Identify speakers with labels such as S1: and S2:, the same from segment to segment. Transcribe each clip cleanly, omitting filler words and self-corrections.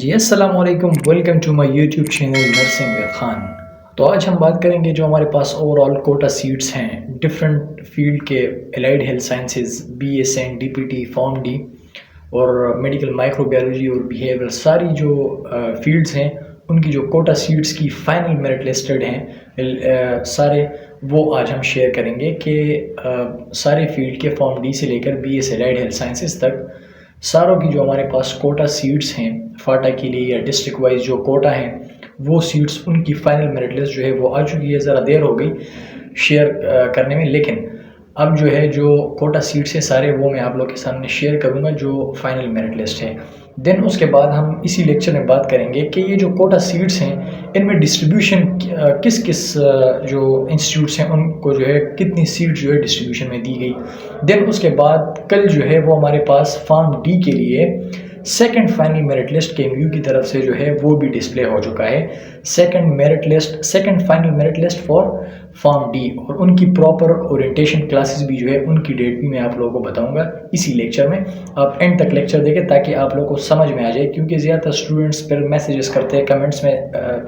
S1: जी अस्सलाम वालेकुम, welcome to my YouTube channel nursing with Khan. तो आज हम बात करेंगे जो हमारे पास ओवरऑल कोटा सीट्स हैं डिफरेंट फील्ड के, allied health sciences, BSN, DPT, pharm D और मेडिकल माइक्रोबायोलॉजी और बिहेवियर, सारी जो फील्ड्स हैं उनकी जो कोटा सीट्स की फाइनल मेरिट लिस्टेड हैं सारे, वो आज हम शेयर करेंगे कि सारे फील्ड के फॉर्म डी से लेकर बीएस एलाइड हेल्थ साइंसेज तक सारों की जो हमारे पास कोटा सीट्स हैं फाटा के लिए या डिस्ट्रिक्ट वाइज जो कोटा हैं, वो सीट्स उनकी फाइनल मेरिट लिस्ट जो है वो आ चुकी है। ज़रा देर हो गई शेयर करने में, लेकिन अब जो है जो कोटा सीट्स है सारे वो मैं आप लोग के सामने शेयर करूंगा जो फाइनल मेरिट लिस्ट है। देन उसके बाद हम इसी लेक्चर में बात करेंगे कि ये जो कोटा सीट्स हैं इनमें डिस्ट्रीब्यूशन किस किस जो इंस्टीट्यूट्स हैं उनको जो है कितनी सीट जो है डिस्ट्रीब्यूशन में दी गई। देन उसके बाद कल जो है वो हमारे पास फॉर्म डी के लिए second final merit list KMU की तरफ से जो है वो भी डिस्प्ले हो चुका है। Second final merit list for form D और उनकी प्रॉपर ओरिएंटेशन क्लासेस भी जो है उनकी डेट भी मैं आप लोगों को बताऊंगा इसी लेक्चर में। आप एंड तक लेक्चर देखें ताकि आप लोगों को समझ में आ जाए, क्योंकि ज़्यादातर स्टूडेंट्स फिर मैसेजेस करते हैं, कमेंट्स में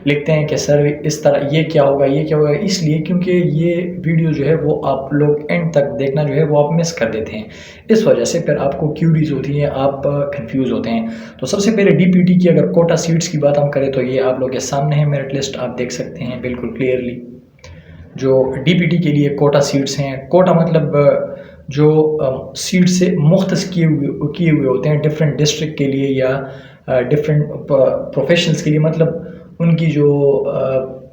S1: लिखते हैं कि सर इस तरह ये क्या होगा, ये क्या होगा, इसलिए क्योंकि ये वीडियो जो है वो आप लोग एंड तक देखना जो है वो आप मिस कर देते हैं, इस वजह से फिर आपको क्यूरीज होती है, आप कंफ्यूज होते हैं। तो सबसे पहले डीपीटी की अगर कोटा सीट्स की बात हम करें तो ये आप लोग के सामने है मेरिट लिस्ट, आप देख सकते हैं बिल्कुल क्लियरली। जो डीपीटी के लिए कोटा सीट्स हैं, कोटा मतलब जो सीट से मुख्तस किए हुए होते हैं डिफरेंट डिस्ट्रिक्ट के लिए या डिफरेंट प्रोफेशनल्स के लिए, मतलब उनकी जो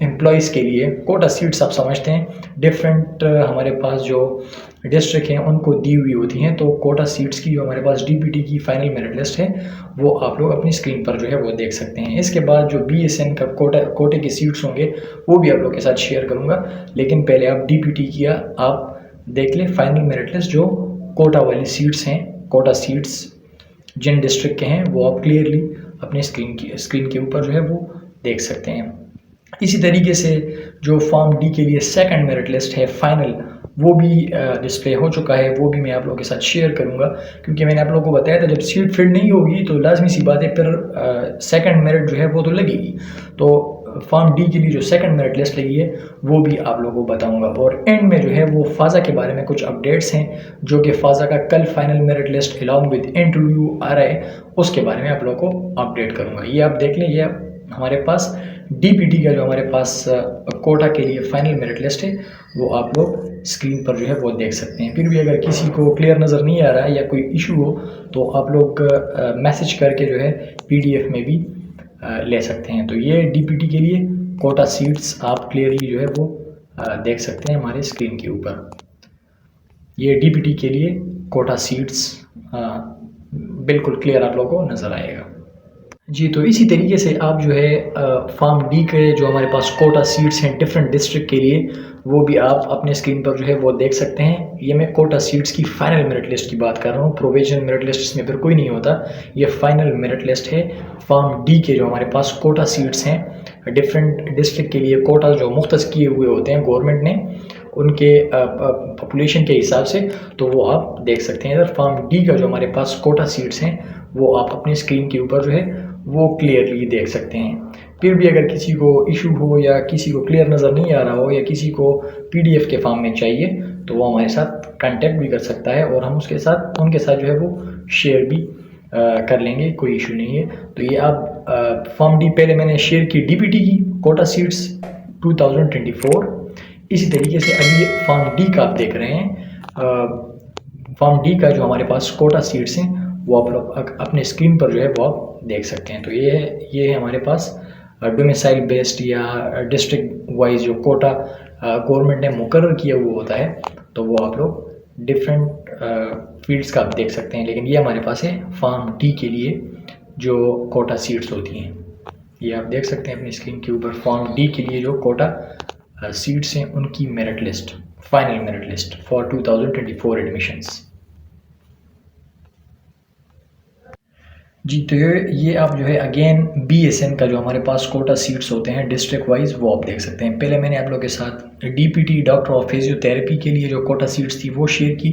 S1: एम्प्लॉयज़ के लिए कोटा सीट्स आप समझते हैं डिफरेंट हमारे पास जो डिस्ट्रिक्ट हैं उनको दी हुई होती हैं। तो कोटा सीट्स की जो हमारे पास डीपीटी की फाइनल मेरिट लिस्ट है वो आप लोग अपनी स्क्रीन पर जो है वो देख सकते हैं। इसके बाद जो बीएसएन का कोटे की सीट्स होंगे वो भी आप लोग के साथ शेयर करूँगा, लेकिन पहले आप डीपीटी किया आप देख लें फाइनल मेरिट लिस्ट जो कोटा वाली सीट्स हैं, कोटा सीट्स जिन डिस्ट्रिक्ट के हैं वो आप क्लियरली अपने स्क्रीन के ऊपर जो है वो देख सकते हैं। इसी तरीके से जो फॉर्म डी के लिए सेकंड मेरिट लिस्ट है फाइनल, वो भी डिस्प्ले हो चुका है, वो भी मैं आप लोगों के साथ शेयर करूंगा, क्योंकि मैंने आप लोगों को बताया था जब सीट फिल नहीं होगी तो लाजमी सी बात है फिर सेकंड मेरिट जो है वो तो लगेगी। तो फॉर्म डी के लिए जो सेकंड मेरिट लिस्ट लगी है वो भी आप लोगों को बताऊंगा। और एंड में जो है वो फाजा के बारे में कुछ अपडेट्स हैं, जो कि फाजा का कल final merit list along with interview आ रहा है, उसके बारे में आप लोगों को अपडेट करूंगा। ये आप देख लें, ये हमारे पास डीपीटी का जो हमारे पास कोटा के लिए फाइनल मेरिट लिस्ट है वो आप लोग स्क्रीन पर जो है वो देख सकते हैं। फिर भी अगर किसी को क्लियर नज़र नहीं आ रहा है या कोई इशू हो तो आप लोग मैसेज करके जो है पीडीएफ में भी ले सकते हैं। तो ये डीपीटी के लिए कोटा सीट्स आप क्लियरली जो है वो देख सकते हैं हमारे स्क्रीन के ऊपर। ये डीपीटी के लिए कोटा सीट्स बिल्कुल क्लियर आप लोगों को नज़र आएगा जी। तो इसी तरीके से आप जो है फॉर्म डी के जो हमारे पास कोटा सीट्स हैं डिफरेंट डिस्ट्रिक्ट के लिए, वो भी आप अपने स्क्रीन पर जो है वो देख सकते हैं। ये मैं कोटा सीट्स की फाइनल मेरिट लिस्ट की बात कर रहा हूँ, प्रोविजनल मेरिट लिस्ट इसमें फिर कोई नहीं होता, ये फाइनल मेरिट लिस्ट है फॉर्म डी के जो हमारे पास कोटा सीट्स हैं डिफरेंट डिस्ट्रिक्ट के लिए। कोटा जो मुख्तस किए हुए होते हैं गवर्नमेंट ने उनके पॉपुलेशन के हिसाब से, तो वो आप देख सकते हैं। इधर फॉर्म डी का जो हमारे पास कोटा सीट्स हैं वो आप अपनी स्क्रीन के ऊपर जो है वो क्लियरली देख सकते हैं। फिर भी अगर किसी को इशू हो या किसी को क्लियर नज़र नहीं आ रहा हो या किसी को पीडीएफ के फॉर्म में चाहिए तो वो हमारे साथ कांटेक्ट भी कर सकता है और हम उनके साथ जो है वो शेयर भी कर लेंगे, कोई इशू नहीं है। तो ये आप फॉर्म डी पहले मैंने शेयर की डीपीटी की कोटा सीट्स 2024। इसी तरीके से अभी फॉर्म डी का आप देख रहे हैं, फॉर्म डी का जो हमारे पास कोटा सीट्स हैं वो आप लोग अपने स्क्रीन पर जो है वो आप देख सकते हैं। तो ये है हमारे पास डोमिसाइल बेस्ड या डिस्ट्रिक्ट वाइज जो कोटा गवर्नमेंट ने मुकर्रर किया हुआ होता है, तो वो आप लोग डिफरेंट फील्ड्स का आप देख सकते हैं। लेकिन ये हमारे पास है फॉर्म डी के लिए जो कोटा सीट्स होती हैं, ये आप देख सकते हैं अपनी स्क्रीन के ऊपर। फॉर्म डी के लिए जो कोटा सीट्स हैं उनकी merit list, final merit list for 2024 admissions. जी, तो ये आप जो है अगेन बीएसएन का जो हमारे पास कोटा सीट्स होते हैं डिस्ट्रिक्ट वाइज, वो आप देख सकते हैं। पहले मैंने आप लोगों के साथ डीपीटी डॉक्टर ऑफ फिजियोथेरेपी के लिए जो कोटा सीट्स थी वो शेयर की,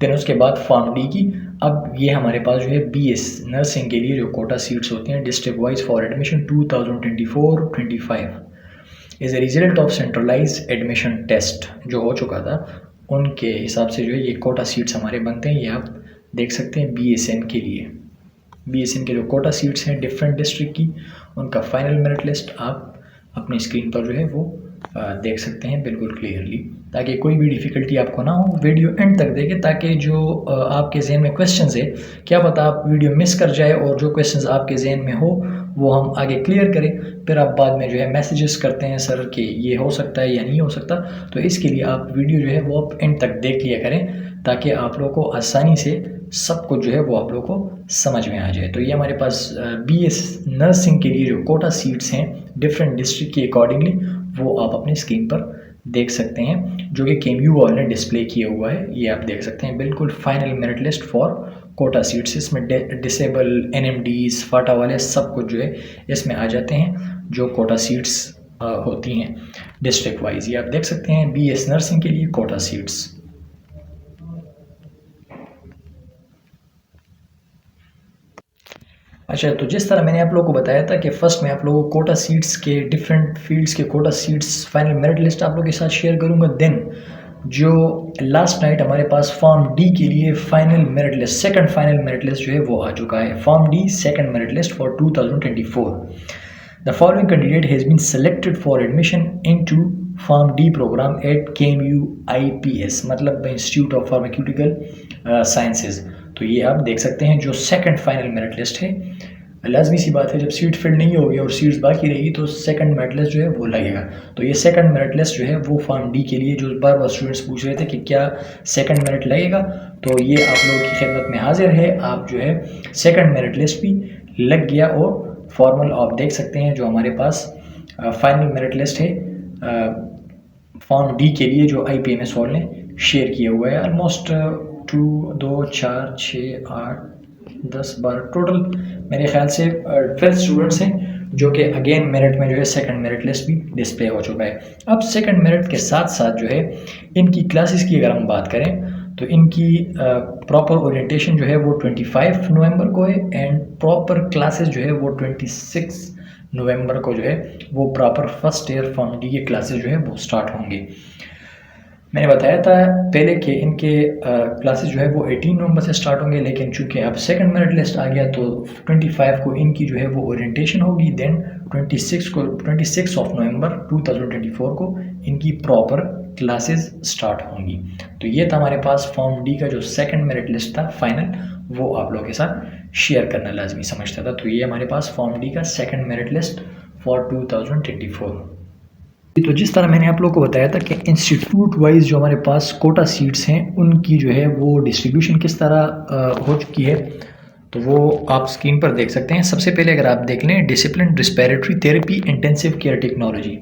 S1: देन उसके बाद फार्म डी की। अब ये हमारे पास जो है बीएस नर्सिंग के लिए जो कोटा सीट्स होते हैं district wise for admission 2024-25 as a result of centralize admission test जो हो चुका था, उनके हिसाब से जो है ये कोटा सीट्स हमारे बनते हैं। ये आप देख सकते हैं बीएसएन के लिए। बीएसएन के जो कोटा सीट्स हैं डिफरेंट डिस्ट्रिक्ट की, उनका फाइनल मेरिट लिस्ट आप अपनी स्क्रीन पर जो है वो देख सकते हैं बिल्कुल क्लियरली, ताकि कोई भी डिफ़िकल्टी आपको ना हो। वीडियो एंड तक देखें ताकि जो आपके जहन में क्वेश्चंस है, क्या पता आप वीडियो मिस कर जाए और जो क्वेश्चंस आपके जहन में हो वो हम आगे क्लियर करें। फिर आप बाद में जो है मैसेजेस करते हैं सर कि ये हो सकता है या नहीं हो सकता, तो इसके लिए आप वीडियो जो है वो आप एंड तक देख लिया करें ताकि आप लोगों को आसानी से सब कुछ जो है वो आप लोगों को समझ में आ जाए। तो ये हमारे पास बीएस नर्सिंग के लिए जो कोटा सीट्स हैं डिफरेंट डिस्ट्रिक्ट के अकॉर्डिंगली, वो आप अपनी स्क्रीन पर देख सकते हैं, जो कि केएमयू वाल ने डिस्प्ले किया हुआ है। ये आप देख सकते हैं बिल्कुल final merit list for Kota seats. इसमें डिसेबल एनएमडीज फाटा वाले सब कुछ जो है इसमें आ जाते हैं जो कोटा सीट्स होती हैं डिस्ट्रिक्ट वाइज। ये आप देख सकते हैं बीएस नर्सिंग के लिए कोटा सीट्स। अच्छा, तो जिस तरह मैंने आप लोगों को बताया था कि फ़र्स्ट मैं आप लोगों को कोटा सीट्स के डिफरेंट फील्ड्स के Kota seats final merit list आप लोगों के साथ शेयर करूंगा। देन जो लास्ट नाइट हमारे पास फॉर्म डी के लिए final merit list, second final merit list जो है वो आ चुका है। Pharm D second merit list for 2024। The following candidate has been selected for admission into pharm D program at KMU IPS, मतलब इंस्टीट्यूट ऑफ फार्मास्यूटिकल साइंसेज। तो ये आप देख सकते हैं जो सेकंड फाइनल मेरिट लिस्ट है। लाजमी सी बात है जब सीट फिल नहीं होगी और सीट्स बाकी रहेगी तो सेकंड मेरिट लिस्ट जो है वो लगेगा। तो ये सेकंड मेरिट लिस्ट जो है वो फॉर्म डी के लिए, जो बार बार स्टूडेंट्स पूछ रहे थे कि क्या सेकंड मेरिट लगेगा, तो ये आप लोगों की खिदमत में हाजिर है। आप जो है सेकंड मेरिट लिस्ट भी लग गया और फॉर्मल आप देख सकते हैं जो हमारे पास फाइनल मेरिट लिस्ट है फॉर्म डी के लिए जो IPMS हॉल ने शेयर किया हुआ है। ऑलमोस्ट 2, 2, 4, 6, 8, 10, 12 टोटल मेरे ख्याल से 12 स्टूडेंट्स हैं जो कि अगेन मेरिट में जो है सेकंड मेरिट लिस्ट भी डिस्प्ले हो चुका है। अब सेकंड मेरिट के साथ साथ जो है इनकी क्लासेस की अगर हम बात करें तो इनकी प्रॉपर ओरिएंटेशन जो है वो 25 नवंबर को है एंड प्रॉपर क्लासेस जो है वो 26 नवंबर को जो है वो proper first year form D के क्लासेस जो है वो स्टार्ट होंगे। मैंने बताया था पहले कि इनके क्लासेस जो है वो 18 नवंबर से स्टार्ट होंगे, लेकिन चूंकि अब सेकंड मेरिट लिस्ट आ गया तो 25 को इनकी जो है वो ओरिएंटेशन होगी। देन 26 ऑफ नवंबर 2024 को इनकी प्रॉपर क्लासेस स्टार्ट होंगी। तो ये था हमारे पास फॉर्म डी का जो सेकंड मेरिट लिस्ट था फाइनल, वो आप लोगों के साथ शेयर करना लाजमी समझता था। तो ये हमारे पास फॉर्म डी का सेकंड मेरिट लिस्ट फॉर 2024। तो जिस तरह मैंने आप लोगों को बताया था कि इंस्टीट्यूट वाइज जो हमारे पास कोटा सीट्स हैं उनकी जो है वो डिस्ट्रीब्यूशन किस तरह हो चुकी है, तो वो आप स्क्रीन पर देख सकते हैं। सबसे पहले अगर आप देख लें discipline respiratory therapy intensive care technology,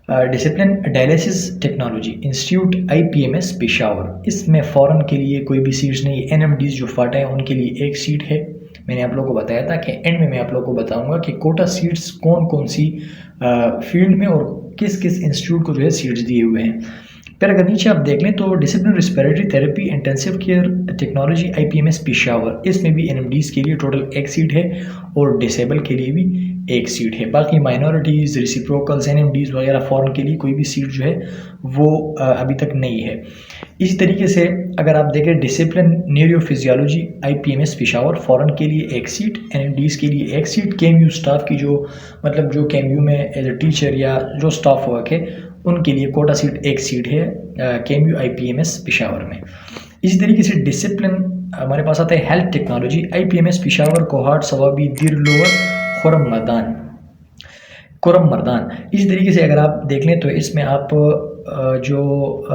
S1: discipline dialysis technology institute IPMS Peshawar, इसमें फ़ॉरन के लिए कोई भी सीट्स नहीं है। NMDs जो फाटा है उनके लिए एक सीट है। मैंने आप लोगों को बताया था कि एंड में मैं आप लोगों को बताऊंगा कि कोटा सीट्स कौन कौन सी फील्ड में और किस किस इंस्टीट्यूट को जो है सीट्स दिए हुए हैं। फिर अगर नीचे आप देख लें तो discipline respiratory therapy intensive care technology IPMS Peshawar, इसमें भी NMDs के लिए टोटल एक सीट है और डिसेबल के लिए भी एक सीट है। बाकी माइनॉरिटीज़, रेसिप्रोकल्स, NMDs वगैरह फॉरेन के लिए कोई भी सीट जो है वो अभी तक नहीं है। इसी तरीके से अगर आप देखें discipline neurophysiology IPMS Peshawar, foreign के लिए एक सीट, NMDs के लिए एक सीट। KMU स्टाफ की जो मतलब जो KMU में एज ए टीचर या जो स्टाफ वर्क है उनके लिए कोटा सीट एक सीट है KMU IPMS पेशावर में। इसी तरीके से डिसिप्लिन हमारे पास आता है health technology IPMS Peshawar, Kohat, Swabi, Dir lower, Kurram Mardan. इसी तरीके से अगर आप देख लें तो इसमें आप जो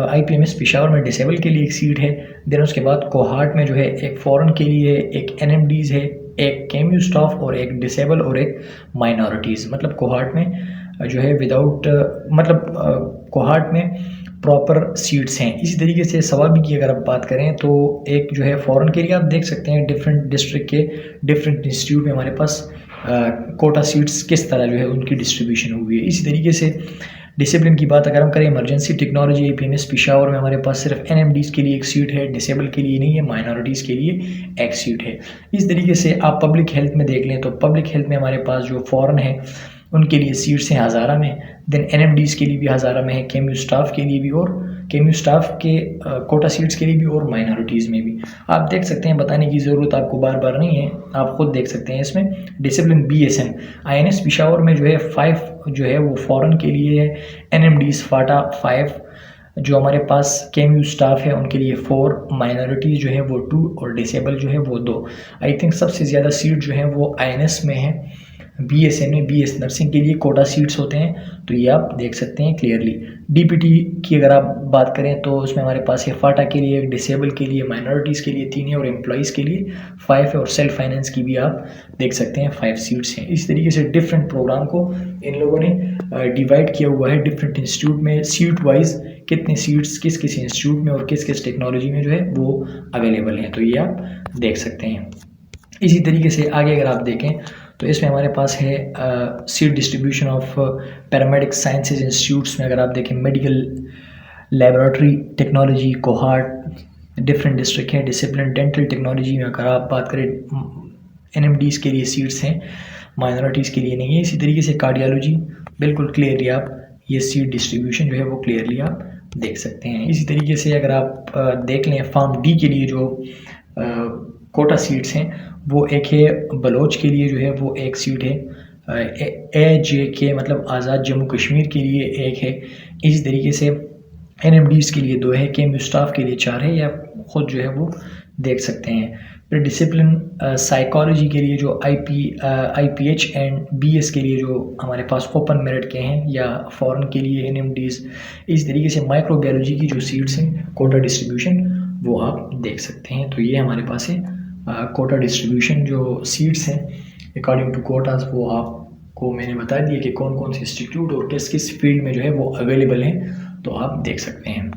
S1: IPMS पेशावर में डिसेबल के लिए एक सीट है। देन उसके बाद कोहाट में जो है एक फॉरेन के लिए, एक NMDs है, एक KMU स्टाफ और एक डिसेबल और एक माइनॉरिटीज़। मतलब कोहाट में जो है विदाउट मतलब कोहाट में प्रॉपर सीट्स हैं। इसी तरीके से सवाबी की अगर आप बात करें तो एक जो है फ़ॉरेन के लिए आप देख सकते हैं डिफरेंट डिस्ट्रिक्ट के डिफरेंट इंस्टीट्यूट में हमारे पास कोटा सीट्स किस तरह जो है उनकी डिस्ट्रीब्यूशन हुई है। इसी तरीके से डिसिप्लिन की बात अगर हम करें, इमरजेंसी टेक्नोलॉजी APMS पेशावर में हमारे पास सिर्फ NMDs के लिए एक सीट है, डिसेबल के लिए नहीं है, माइनॉरिटीज़ के लिए एक सीट है। इस तरीके से आप पब्लिक हेल्थ में देख लें तो पब्लिक हेल्थ में हमारे पास जो फ़ॉरेन है उनके लिए सीट्स हैं हज़ारा में, देन NMDs के लिए भी हज़ारा में है, KMU स्टाफ के लिए भी और KMU स्टाफ के कोटा सीट्स के लिए भी और माइनॉरिटीज़ में भी। आप देख सकते हैं, बताने की ज़रूरत आपको बार बार नहीं है, आप खुद देख सकते हैं। इसमें डिसिप्लिन BSN INS पेशावर में जो है 5 जो है वो फ़ॉरेन के लिए है, NMDs फाटा 5, जो हमारे पास KMU स्टाफ है उनके लिए 4, माइनॉरिटीज़ जो है वो 2 और डिसेबल जो है वो 2। आई थिंक सबसे ज़्यादा सीट जो है वो INS में है। BSN में BS नर्सिंग के लिए कोटा सीट्स होते हैं, तो ये आप देख सकते हैं क्लियरली। DPT की अगर आप बात करें तो उसमें हमारे पास है फाटा के लिए, डिसेबल के लिए, माइनॉरिटीज़ के लिए 3 है और एम्प्लॉइज़ के लिए 5 है और सेल्फ फाइनेंस की भी आप देख सकते हैं 5 सीट्स हैं। इस तरीके से डिफरेंट प्रोग्राम को इन लोगों ने डिवाइड किया हुआ है डिफरेंट इंस्टीट्यूट में, सीट वाइज कितने सीट्स किस किस इंस्टीट्यूट में और किस किस टेक्नोलॉजी में जो है वो अवेलेबल हैं, तो ये आप देख सकते हैं। इसी तरीके से आगे अगर आप देखें तो इसमें हमारे पास है seat distribution of paramedic sciences institutes में अगर आप देखें medical laboratory technology cohort different district है, डिसिप्लिन डेंटल टेक्नोलॉजी में अगर आप बात करें NMDs के लिए सीट्स हैं, माइनॉरिटीज़ के लिए नहीं है। इसी तरीके से कार्डियोलॉजी बिल्कुल क्लियरली आप ये सीट डिस्ट्रीब्यूशन जो है वो क्लियरली आप देख सकते हैं। इसी तरीके से अगर आप देख लें फार्म D के लिए जो कोटा सीट्स हैं वो एक है, बलोच के लिए जो है वो एक सीट है, AJK मतलब आज़ाद जम्मू कश्मीर के लिए एक है। इसी तरीके से NMDs के लिए 2 है, KMU स्टाफ के लिए 4 है, या खुद जो है वो देख सकते हैं। फिर डिसिप्लिन साइकोलॉजी के लिए जो IPH एंड BS के लिए जो हमारे पास ओपन मेरिट के हैं या फ़ॉरेन के लिए NMDs। इस तरीके से माइक्रोबायोलॉजी की जो सीट्स हैं कोटा डिस्ट्रीब्यूशन वो आप देख सकते हैं। तो ये हमारे पास है कोटा डिस्ट्रीब्यूशन जो सीट्स हैं अकॉर्डिंग टू कोटास, वो आपको मैंने बता दिया कि कौन कौन से इंस्टीट्यूट और किस किस फील्ड में जो है वो अवेलेबल हैं, तो आप देख सकते हैं।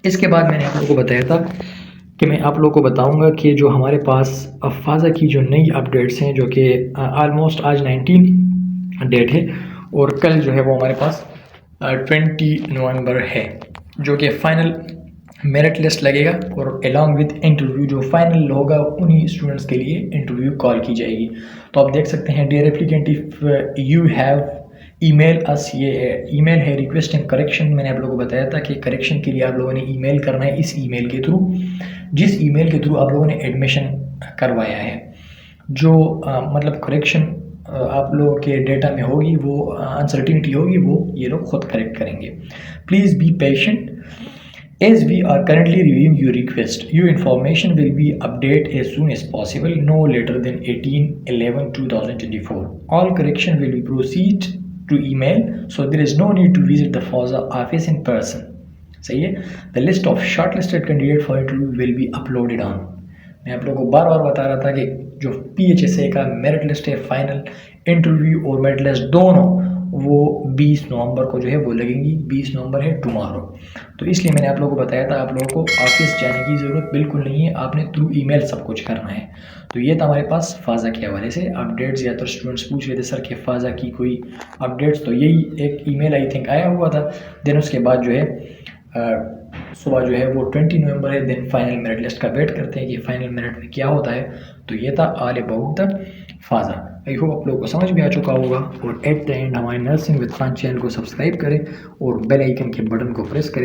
S1: इसके बाद मैंने आप लोगों को बताया था कि मैं आप लोगों को बताऊंगा कि जो हमारे पास फ़ाज़ा की जो नई अपडेट्स हैं, जो कि ऑलमोस्ट आज 19 डेट है और कल जो है वो हमारे पास 20 नवंबर है, जो कि फ़ाइनल मेरिट लिस्ट लगेगा और अलॉन्ग विद इंटरव्यू जो फाइनल होगा उन्हीं स्टूडेंट्स के लिए इंटरव्यू कॉल की जाएगी। तो आप देख सकते हैं, dear applicant if you have email us, ये ईमेल है रिक्वेस्टिंग करेक्शन। मैंने आप लोगों को बताया था कि करेक्शन के लिए आप लोगों ने ईमेल करना है इस ईमेल के थ्रू, जिस ईमेल के थ्रू आप लोगों ने एडमिशन करवाया है। जो मतलब करेक्शन आप लोगों के डेटा में होगी, वो अनसर्टिनिटी होगी, वो ये लोग खुद करेक्ट करेंगे। Please be patient as we are currently reviewing your request. Your information will be updated as soon as possible, no later than 18/11/2024. All correction will be proceed to email, so there is no need to visit the FAWZA office in person. सही है। The list of shortlisted candidate for interview will be uploaded on. मैं आप लोगों को बार बार बता रहा था कि जो PHSA का मेरिट लिस्ट है, फाइनल इंटरव्यू और मेरिट लिस्ट दोनों वो 20 नवंबर को जो है वो लगेंगी। 20 नवंबर है टुमारो, तो इसलिए मैंने आप लोगों को बताया था आप लोगों को ऑफिस जाने की ज़रूरत बिल्कुल नहीं है, आपने थ्रू ईमेल सब कुछ करना है। तो ये था हमारे पास फ़ाज़ा के हवाले से अपडेट्स। या तो स्टूडेंट्स पूछ रहे थे सर कि फ़ाज़ा की कोई अपडेट्स, तो यही एक ईमेल आई थिंक आया हुआ था। देन उसके बाद जो है सुबह जो है वो 20 नवंबर है, देन फाइनल मेरिट लिस्ट का वेट करते हैं कि फाइनल मेरिट में क्या होता है। तो ये था ऑल अबाउट द फ़ाज़ा। आई होप आप लोगों को समझ में आ चुका होगा। और एट द एंड हमारे नर्सिंग विद खान चैनल को सब्सक्राइब करें और बेल आइकन के बटन को प्रेस करें।